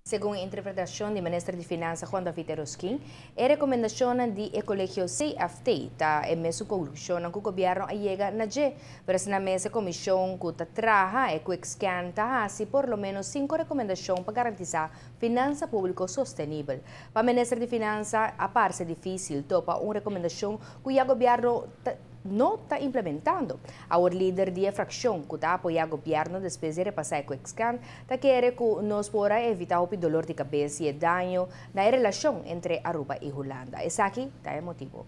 Según interpretación del ministro de Finanzas Juan David Eroskin, la recomendación del colegio CFT está en su conclusión que el gobierno llega a llegar, pero en la mesa comisión que trabaja y que explica así por lo menos 5 recomendaciones para garantizar finanzas públicas sostenibles. Para el ministro de Finanzas, aparece difícil topar una recomendación que el gobierno no está implementando. Ahora, el líder de la fracción que está apoyando el gobierno después de repasar el Excan, quiere que nos pueda evitar el dolor de cabeza y el daño en la relación entre Aruba y Holanda. Es aquí está el motivo.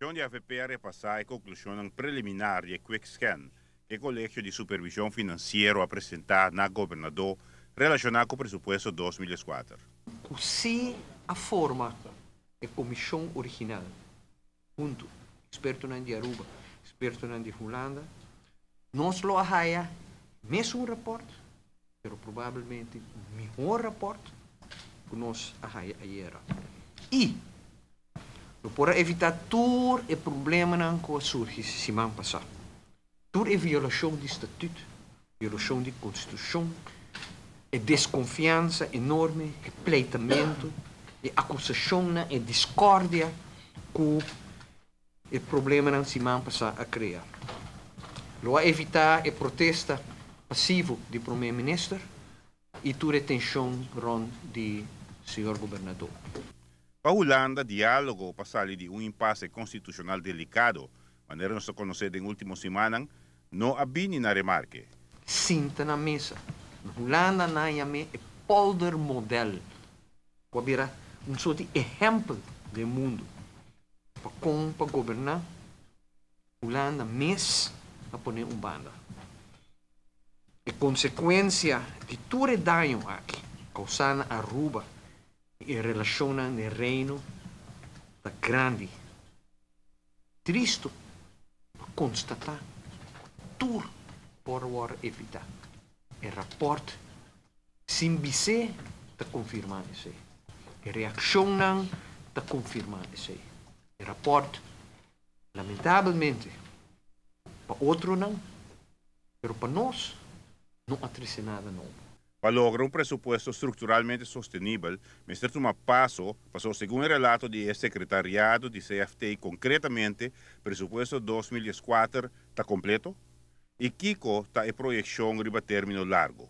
A AFP repasar a conclusão preliminar de QuickScan, que o Colégio de Supervisão Financeira apresentar na governador relacionado com o presupuesto 2004. Se a forma é comissão original, junto experto de Aruba, experto de Holanda, nós lo haja mesmo reporte, mas provavelmente melhor reporte que nós haja ayer. E para evitar todo o problema que surgiu semana passada, toda a violação do estatuto, violação da Constituição, a desconfiança enorme, o pleitamento, a acusação e discórdia que o problema na semana passada a criar. Lo a evitar a protesta passivo do primeiro-ministro e toda a tensão rond do senhor governador. Para a Holanda, diálogo para sair de impasse constitucional delicado, maneira nós conhecemos na última semana, não havia na remarque. Sinta na mesa. Na Holanda, nós temos o polder model, que é sorte de exemplo do mundo. Para governar, Holanda mesmo a poner banda. A consequência de todo o dano aqui, causando a Aruba e relação no reino, está grande. Triste constatar tudo por evitar. O rapport, sem bice, está confirmando isso. A reação está confirmando isso. O rapport, lamentavelmente, para outro não, mas para nós, não acontece nada novo. Para lograr presupuesto estruturalmente sostenível, Mr. Tuma Passo passou, segundo o relato do secretariado de CFT, concretamente, presupuesto 2004 está completo e Kiko está em projeção riba término largo.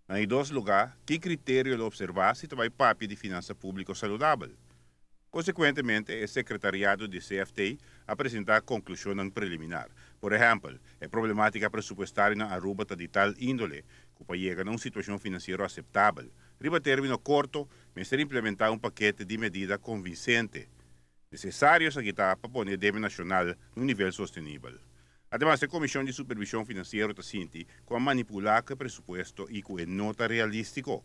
Em dois lugares, que critério de observar se vai papi de finança pública saudável? Consequentemente, o secretariado de CFT apresentar conclusão preliminar. Por exemplo, a problemática presupuestária na Aruba está de tal índole que para chegar a uma situação financeira aceitável, riba término curto, mas ser implementar paquete de medidas convincente, necessários para poner débito nacional num nível sostenível. Además, a Comissão de Supervisão Financeira está sente com manipular o presupuesto e com não está realístico.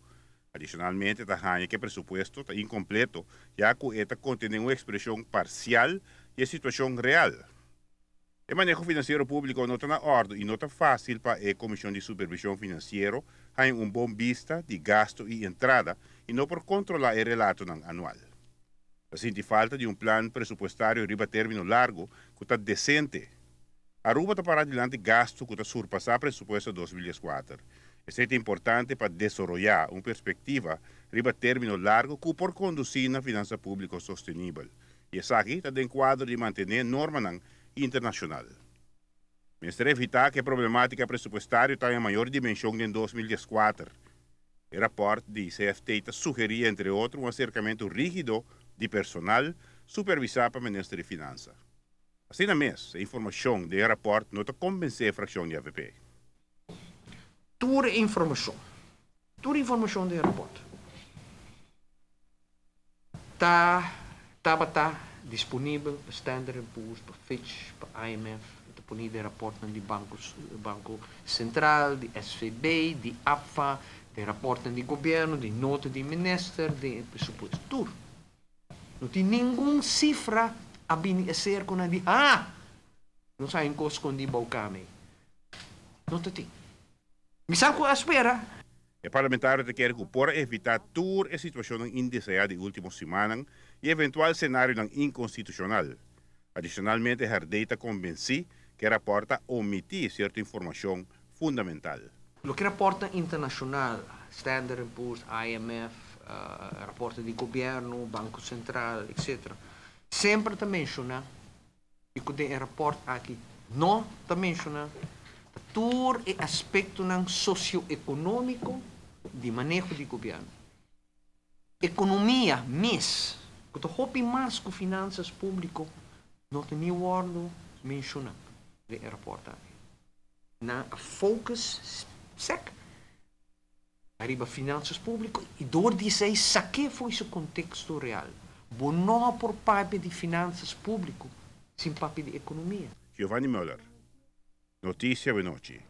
Adicionalmente, está que o presupuesto está incompleto, já que está contém uma expressão parcial e a situação real. O manejo financeiro público não está na ordem e não está fácil para a Comissão de Supervisão Financeira ter bom vista de gasto e entrada e não por controlar o relato anual. Sente falta de plano presupuestário riba término largo que está decente. Aruba está para adiante gasto que está surpassar o presupuesto 2004. Isso é importante para desenvolver uma perspectiva riba término largo que por conduzir na finança pública sostenível. E isso aqui está dentro do quadro de manter norma internacional. Mas evitar que a problemática presupuestária tenha maior dimensão em 2004. O rapport de CFT sugeria, entre outros, acercamento rígido de personal supervisado para o Ministério de Finanças. Assim mesmo, a informação do rapport não está convencendo a fração de AFP. Toda a informação do rapport está disponível para Standard & Poor's, para Fitch, para IMF, disponível rapport do Banco Central, do SVB, do APFA, de rapport do governo, de nota do ministro, de presupuesto, tudo. Não tem nenhuma cifra a ser com a de não sai em costo com de Balcame. Não tem. Me sabe o que espera? O parlamentar quer que por evitar toda a situação indesejada de últimas semanas e eventual cenário inconstitucional. Adicionalmente, a Hardeita convenci que o rapporto omitir certa informação fundamental. O que rapporta internacional Standard & Poor's, IMF, rapporto di governo, Banco Central, etc. Sempre te menciona, e quando é rapport aqui, não te menciona, todo o aspecto socio-econômico de manejo de governo. Economia, mês, quando houve mais com finanças públicas, não tem nem word menciona de rapport aqui. Na focus, sec, arriba finanças públicas e door dizer saque foi esse contexto real. Não por parte de finanças públicas, sim parte de economia. Giovanni Müller, Notícia Benoci.